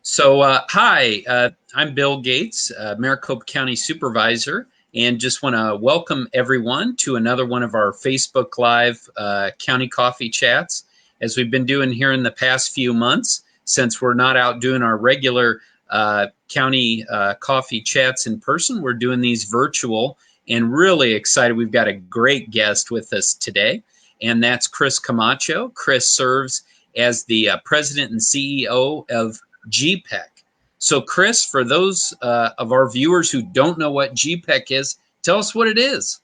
Hi, I'm Bill Gates, Maricopa County Supervisor, and just want to welcome everyone to another one of our Facebook Live County Coffee Chats, as we've been doing here in the past few months, since we're not out doing our regular county coffee chats in person. We're doing these virtual, and really excited. We've got a great guest with us today, and that's Chris Camacho. Chris serves as the President and CEO of GPEC. So, Chris, for those of our viewers who don't know what GPEC is, tell us what it is.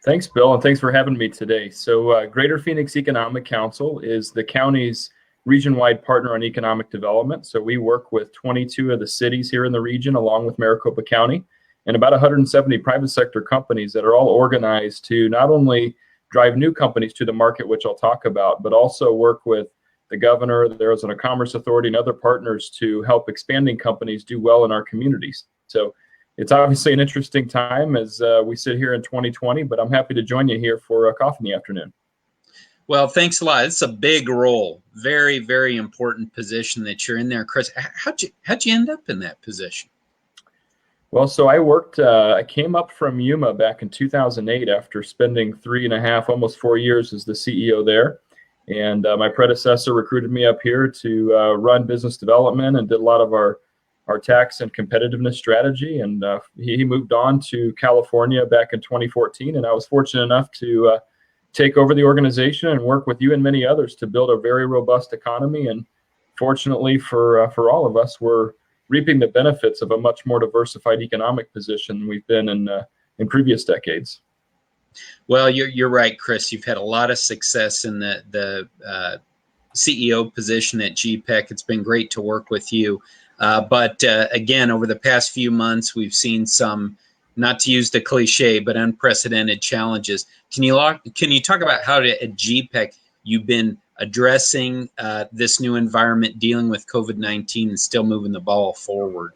Thanks, Bill, and thanks for having me today. So, Greater Phoenix Economic Council is the county's region-wide partner on economic development. So we work with 22 of the cities here in the region, along with Maricopa County, and about 170 private sector companies that are all organized to not only drive new companies to the market, which I'll talk about, but also work with the governor, the Arizona Commerce Authority, and other partners to help expanding companies do well in our communities. So it's obviously an interesting time as we sit here in 2020, but I'm happy to join you here for a coffee in the afternoon. Well, thanks a lot. It's a big role, very, very important position that you're in there, Chris. How'd you end up in that position? Well, so I came up from Yuma back in 2008 after spending 3.5, almost 4 years as the CEO there. And my predecessor recruited me up here to run business development and did a lot of our tax and competitiveness strategy. And he moved on to California back in 2014. And I was fortunate enough to take over the organization and work with you and many others to build a very robust economy. And fortunately for all of us, we're reaping the benefits of a much more diversified economic position than we've been in previous decades. Well, you're right, Chris. You've had a lot of success in the CEO position at GPEC. It's been great to work with you. But again, over the past few months, we've seen some, not to use the cliche, but unprecedented challenges. Can you talk about how at GPEC you've been addressing this new environment, dealing with COVID-19, and still moving the ball forward?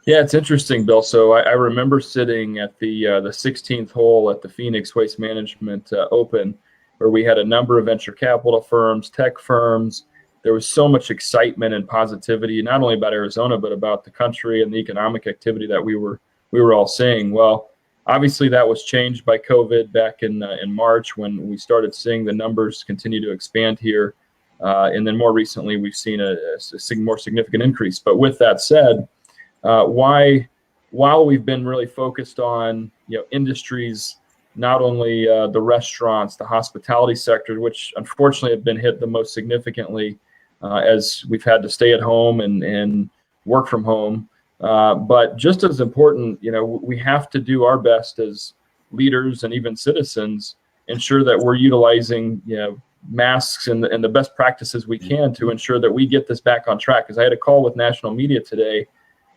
Yeah, it's interesting, Bill. So I remember sitting at the 16th hole at the Phoenix Waste Management Open, where we had a number of venture capital firms, tech firms. There was so much excitement and positivity, not only about Arizona, but about the country and the economic activity that we were all seeing. Well, obviously that was changed by COVID back in March, when we started seeing the numbers continue to expand here. And then more recently, we've seen a more significant increase. But with that said, while we've been really focused on industries, not only the restaurants, the hospitality sector, which unfortunately have been hit the most significantly as we've had to stay at home and work from home. But just as important, we have to do our best as leaders and even citizens, ensure that we're utilizing masks and the best practices we can to ensure that we get this back on track. Because I had a call with national media today,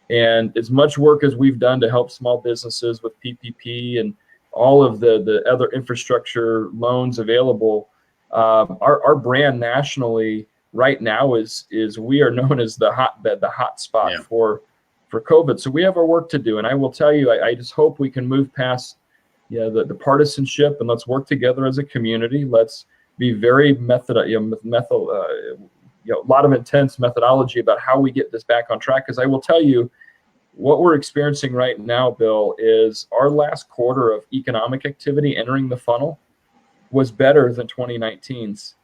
and as much work as we've done to help small businesses with PPP and all of the other infrastructure loans available, our brand nationally right now is we are known as the hotbed, the hot spot for COVID. So we have our work to do. And I will tell you, I just hope we can move past the partisanship, and let's work together as a community. Let's be very a lot of intense methodology about how we get this back on track. Because I will tell you, what we're experiencing right now, Bill, is our last quarter of economic activity entering the funnel was better than 2019's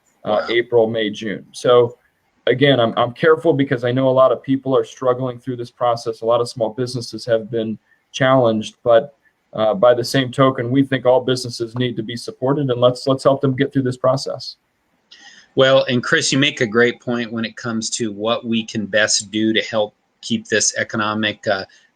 April, May, June. So again, I'm careful because I know a lot of people are struggling through this process. A lot of small businesses have been challenged, but by the same token, we think all businesses need to be supported, and let's help them get through this process. Well, and Chris, you make a great point when it comes to what we can best do to help keep this economic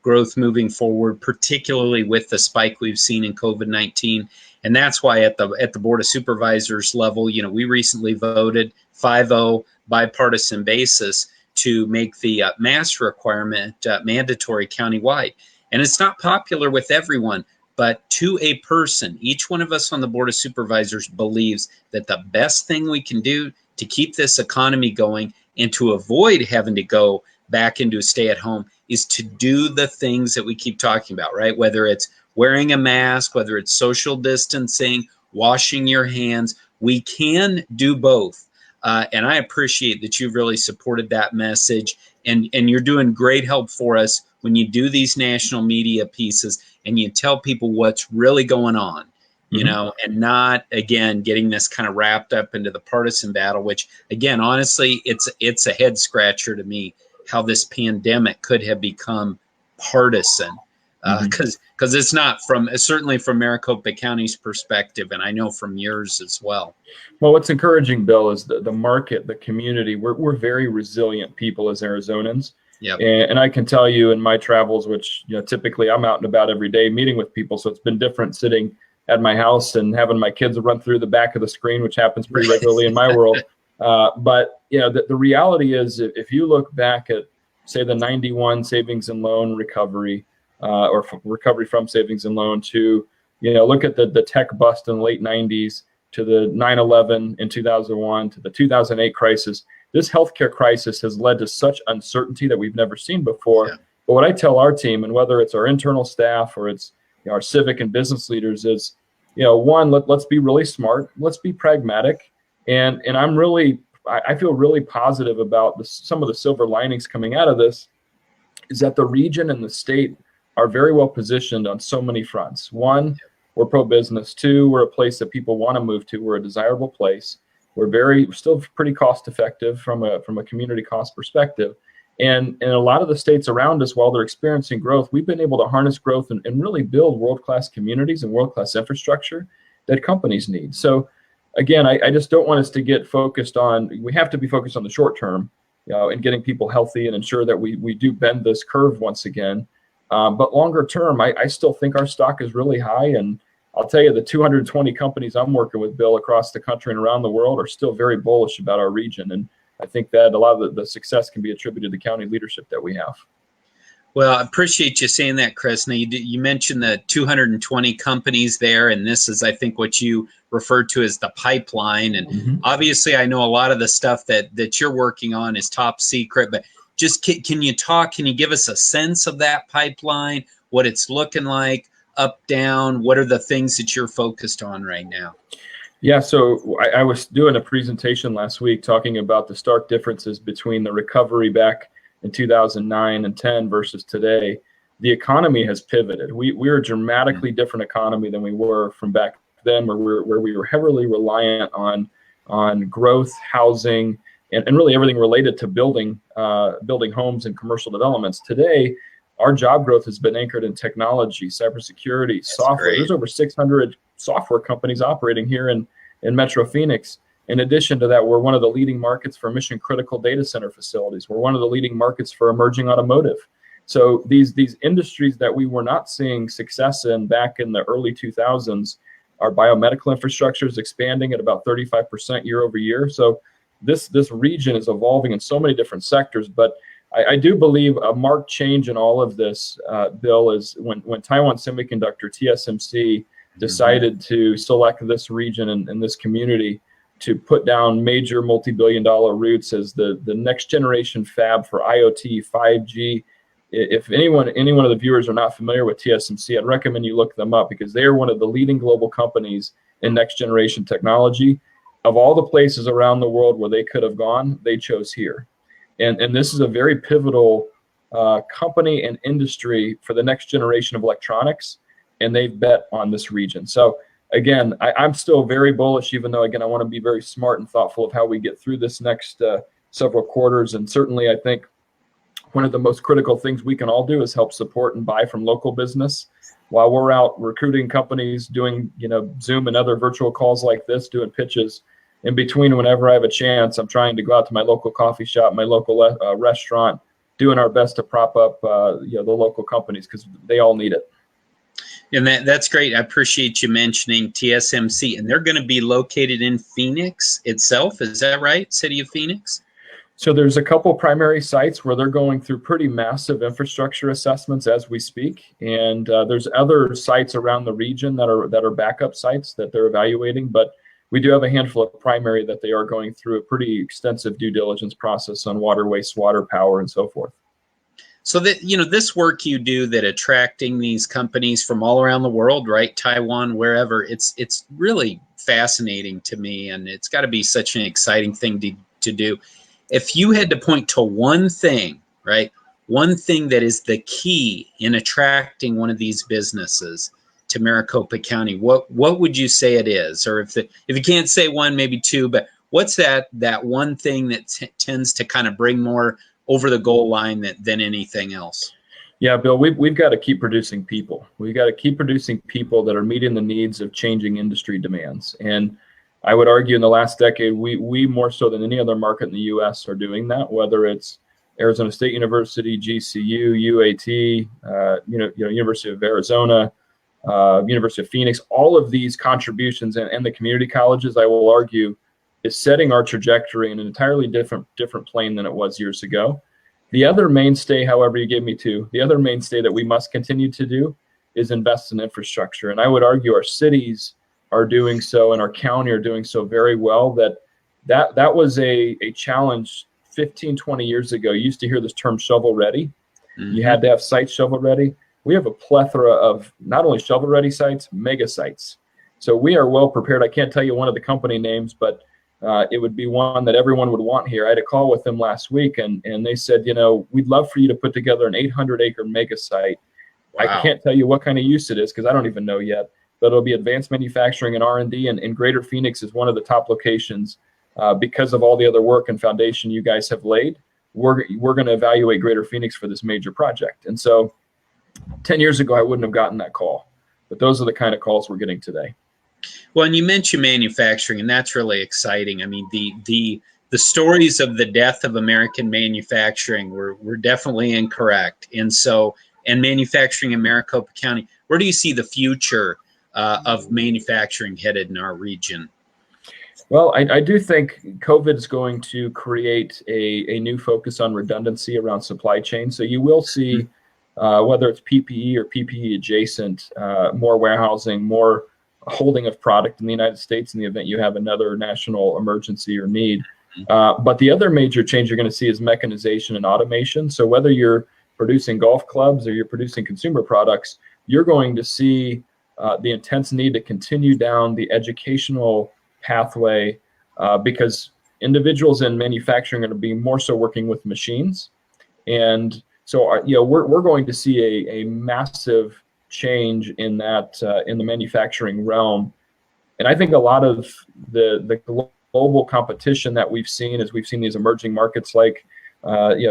growth moving forward, particularly with the spike we've seen in COVID-19. And that's why at the Board of Supervisors level, we recently voted 5-0 bipartisan basis to make the mask requirement mandatory countywide. And it's not popular with everyone, but to a person, each one of us on the Board of Supervisors believes that the best thing we can do to keep this economy going and to avoid having to go back into a stay-at-home is to do the things that we keep talking about, right? Whether it's wearing a mask, whether it's social distancing, washing your hands, we can do both. And I appreciate that you've really supported that message and you're doing great help for us when you do these national media pieces and you tell people what's really going on, you know, and not, again, getting this kind of wrapped up into the partisan battle, which, again, honestly, it's a head scratcher to me how this pandemic could have become partisan, because it's not, from certainly from Maricopa County's perspective, and I know from yours as well. Well, what's encouraging, Bill, is the market, the community. We're very resilient people as Arizonans. Yep. And I can tell you in my travels, which, you know, typically I'm out and about every day meeting with people, so it's been different sitting at my house and having my kids run through the back of the screen, which happens pretty regularly in my world. But, you know, the reality is, if you look back at, say, the 91 savings and loan recovery, or recovery from savings and loan, to, you know, look at the tech bust in the late 90s, to the 9/11 in 2001, to the 2008 crisis, this healthcare crisis has led to such uncertainty that we've never seen before. Yeah. But what I tell our team, and whether it's our internal staff or it's, you know, our civic and business leaders, is, you know, one, let's be really smart, let's be pragmatic, and I feel really positive about some of the silver linings coming out of this, is that the region and the state are very well positioned on so many fronts. One, we're pro-business. Two, we're a place that people want to move to. We're a desirable place. We're still pretty cost effective from a community cost perspective. And in a lot of the states around us, while they're experiencing growth, we've been able to harness growth and really build world-class communities and world-class infrastructure that companies need. So again, I just don't want us to get focused on, we have to be focused on the short term, you know, and getting people healthy and ensure that we do bend this curve once again. But longer term, I still think our stock is really high. And I'll tell you, the 220 companies I'm working with, Bill, across the country and around the world, are still very bullish about our region. And I think that a lot of the success can be attributed to county leadership that we have. Well, I appreciate you saying that, Chris. Now, you mentioned the 220 companies there, and this is, I think, what you referred to as the pipeline. And obviously, I know a lot of the stuff that you're working on is top secret, but just can you give us a sense of that pipeline, what it's looking like, up, down? What are the things that you're focused on right now? Yeah, so I was doing a presentation last week talking about the stark differences between the recovery back in 2009 and 10 versus today. The economy has pivoted. We're a dramatically different economy than we were from back then, where we were heavily reliant on growth, housing, and really everything related to building homes and commercial developments. Today, our job growth has been anchored in technology, cybersecurity, software. There's over 600 software companies operating here in Metro Phoenix. In addition to that, we're one of the leading markets for mission critical data center facilities. We're one of the leading markets for emerging automotive. So these industries that we were not seeing success in back in the early 2000s, our biomedical infrastructure is expanding at about 35% year over year. So this region is evolving in so many different sectors. But I do believe a marked change in all of this, Bill, is when Taiwan Semiconductor, TSMC, decided to select this region and this community to put down major multi-billion-dollar roots as the next generation fab for IoT, 5G. If any one of the viewers are not familiar with TSMC, I'd recommend you look them up, because they are one of the leading global companies in next generation technology. Of all the places around the world where they could have gone, they chose here. And this is a very pivotal company and industry for the next generation of electronics, and they've bet on this region. So again, I'm still very bullish, even though, again, I want to be very smart and thoughtful of how we get through this next several quarters. And certainly, I think one of the most critical things we can all do is help support and buy from local business. While we're out recruiting companies, doing Zoom and other virtual calls like this, doing pitches, in between, whenever I have a chance, I'm trying to go out to my local coffee shop, my local restaurant, doing our best to prop up the local companies, because they all need it. And that's great. I appreciate you mentioning TSMC. And they're going to be located in Phoenix itself. Is that right? City of Phoenix? So there's a couple primary sites where they're going through pretty massive infrastructure assessments as we speak. And there's other sites around the region that are backup sites that they're evaluating. But we do have a handful of primary that they are going through a pretty extensive due diligence process on water, wastewater, power, and so forth. So that, this work you do, that attracting these companies from all around the world, right? Taiwan, wherever, it's really fascinating to me, and it's got to be such an exciting thing to do. If you had to point to one thing right? One thing that is the key in attracting one of these businesses to Maricopa County, what would you say it is? Or if you can't say one, maybe two, but what's that one thing that tends to kind of bring more over the goal line than anything else? Yeah, Bill, we've got to keep producing people. We've got to keep producing people that are meeting the needs of changing industry demands. And I would argue in the last decade, we more so than any other market in the U.S. are doing that, whether it's Arizona State University, GCU, UAT, University of Arizona, University of Phoenix. All of these contributions and the community colleges, I will argue, is setting our trajectory in an entirely different plane than it was years ago. The other mainstay, however, you gave me two, the other mainstay that we must continue to do is invest in infrastructure. And I would argue our cities are doing so and our county are doing so very well that was a challenge 15, 20 years ago. You used to hear this term shovel ready. Mm-hmm. You had to have sites shovel ready. We have a plethora of not only shovel ready sites, mega sites. So we are well prepared. I can't tell you one of the company names, but it would be one that everyone would want here. I had a call with them last week, and they said, we'd love for you to put together an 800-acre mega site. Wow. I can't tell you what kind of use it is because I don't even know yet, but it'll be advanced manufacturing and R&D, and Greater Phoenix is one of the top locations because of all the other work and foundation you guys have laid. We're going to evaluate Greater Phoenix for this major project. And so 10 years ago, I wouldn't have gotten that call, but those are the kind of calls we're getting today. Well, and you mentioned manufacturing, and that's really exciting. I mean, the stories of the death of American manufacturing were definitely incorrect. And manufacturing in Maricopa County, where do you see the future of manufacturing headed in our region? Well, I do think COVID is going to create a new focus on redundancy around supply chain. So you will see, whether it's PPE or PPE adjacent, more warehousing, more holding of product in the United States in the event you have another national emergency or need. But the other major change you're going to see is mechanization and automation. So whether you're producing golf clubs or you're producing consumer products, you're going to see the intense need to continue down the educational pathway because individuals in manufacturing are going to be more so working with machines. And so we're going to see a massive change in that in the manufacturing realm. And I think a lot of the global competition that we've seen as we've seen these emerging markets like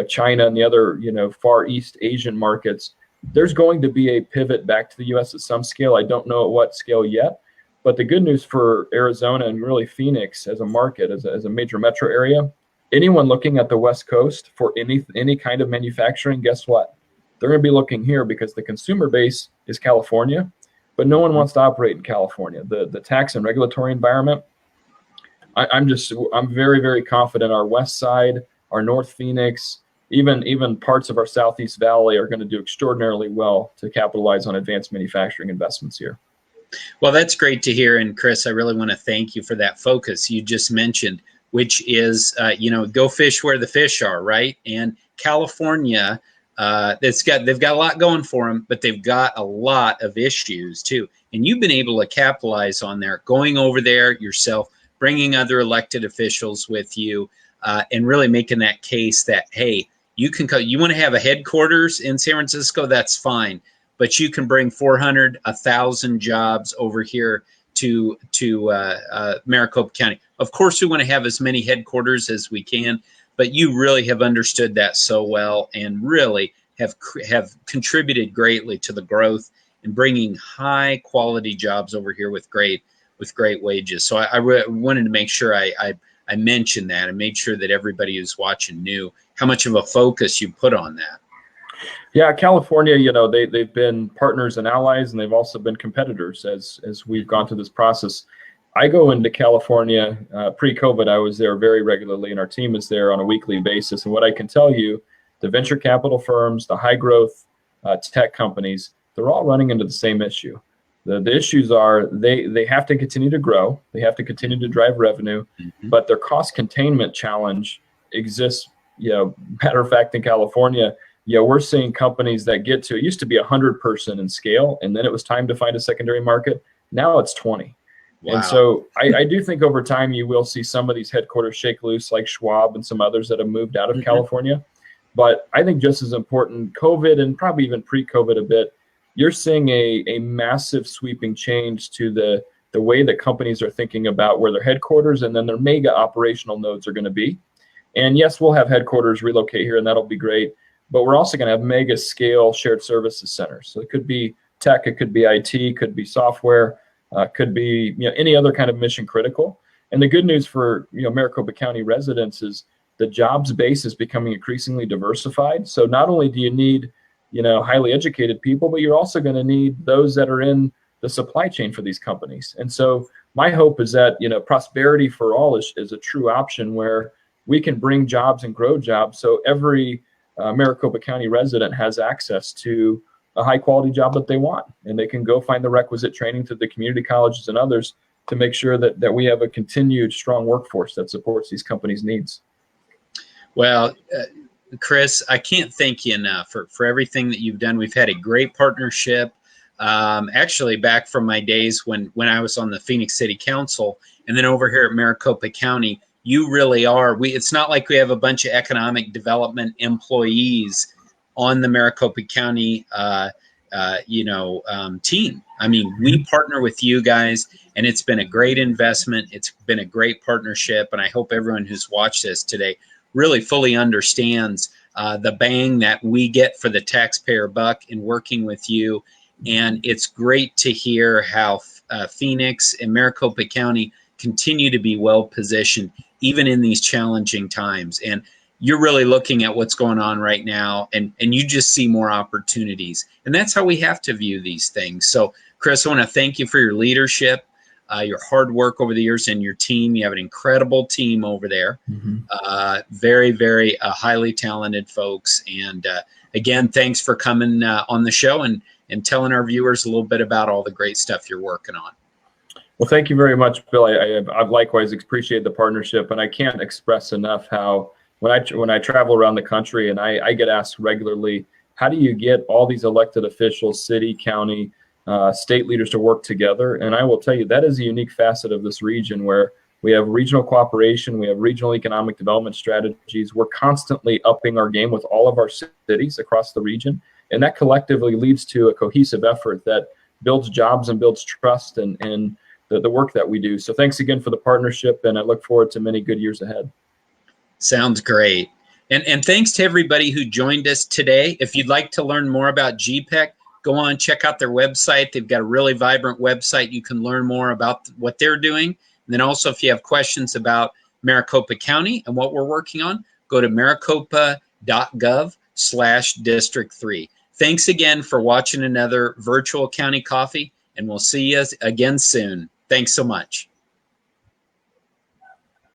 China and the other Far East Asian markets, there's going to be a pivot back to the US at some scale. I don't know at what scale yet, but the good news for Arizona and really Phoenix as a market, as a major metro area, anyone looking at the West Coast for any kind of manufacturing, guess what? They're going to be looking here because the consumer base is California, but no one wants to operate in California. The tax and regulatory environment, I'm very, very confident our West Side, our North Phoenix, even parts of our Southeast Valley are going to do extraordinarily well to capitalize on advanced manufacturing investments here. Well, that's great to hear. And Chris, I really want to thank you for that focus you just mentioned, which is, go fish where the fish are, right? And California, they've got a lot going for them, but they've got a lot of issues too. And you've been able to capitalize on there, going over there yourself, bringing other elected officials with you, and really making that case that, hey, you want to have a headquarters in San Francisco, that's fine, but you can bring 400, 1,000 jobs over here to Maricopa County. Of course, we want to have as many headquarters as we can, but you really have understood that so well and really have contributed greatly to the growth and bringing high quality jobs over here with great wages. So I wanted to make sure I mentioned that and made sure that everybody who's watching knew how much of a focus you put on that. Yeah, California, they've been partners and allies, and they've also been competitors as we've gone through this process. I go into California pre-COVID. I was there very regularly, and our team is there on a weekly basis. And what I can tell you, the venture capital firms, the high growth tech companies, they're all running into the same issue. The issues are they have to continue to grow. They have to continue to drive revenue, but their cost containment challenge exists. Matter of fact, in California, we're seeing companies that get to, it used to be 100 person in scale, and then it was time to find a secondary market. Now it's 20. Wow. And so I do think over time you will see some of these headquarters shake loose, like Schwab and some others that have moved out of California. But I think just as important, COVID and probably even pre-COVID a bit, you're seeing a massive sweeping change to the way that companies are thinking about where their headquarters and then their mega operational nodes are going to be. And yes, we'll have headquarters relocate here, and that'll be great. But we're also going to have mega scale shared services centers. So it could be tech, it could be IT, could be software, could be any other kind of mission critical. And the good news for Maricopa County residents is the jobs base is becoming increasingly diversified. So not only do you need highly educated people, but you're also going to need those that are in the supply chain for these companies. And so my hope is that prosperity for all is a true option where we can bring jobs and grow jobs. So every Maricopa County resident has access to a high quality job that they want, and they can go find the requisite training through the community colleges and others to make sure that we have a continued strong workforce that supports these companies' needs. Well, Chris, I can't thank you enough for everything that you've done. We've had a great partnership. Actually, back from my days when I was on the Phoenix City Council, and then over here at Maricopa County, you really are. It's not like we have a bunch of economic development employees on the Maricopa County, team. I mean, we partner with you guys, and it's been a great investment. It's been a great partnership, and I hope everyone who's watched this today really fully understands the bang that we get for the taxpayer buck in working with you. And it's great to hear how Phoenix and Maricopa County continue to be well positioned, even in these challenging times. And you're really looking at what's going on right now, and you just see more opportunities. And that's how we have to view these things. So, Chris, I want to thank you for your leadership, your hard work over the years, and your team. You have an incredible team over there. Mm-hmm. Very, very highly talented folks. And again, thanks for coming on the show and telling our viewers a little bit about all the great stuff you're working on. Well, thank you very much, Bill. I likewise appreciate the partnership, and I can't express enough how when I travel around the country and I get asked regularly, how do you get all these elected officials, city, county, state leaders to work together? And I will tell you, that is a unique facet of this region where we have regional cooperation, we have regional economic development strategies. We're constantly upping our game with all of our cities across the region. And that collectively leads to a cohesive effort that builds jobs and builds trust and the work that we do. So thanks again for the partnership, and I look forward to many good years ahead. Sounds great. And thanks to everybody who joined us today. If you'd like to learn more about GPEC, go on, check out their website. They've got a really vibrant website. You can learn more about what they're doing. And then also, if you have questions about Maricopa County and what we're working on, go to maricopa.gov/District 3. Thanks again for watching another Virtual County Coffee, and we'll see you again soon. Thanks so much.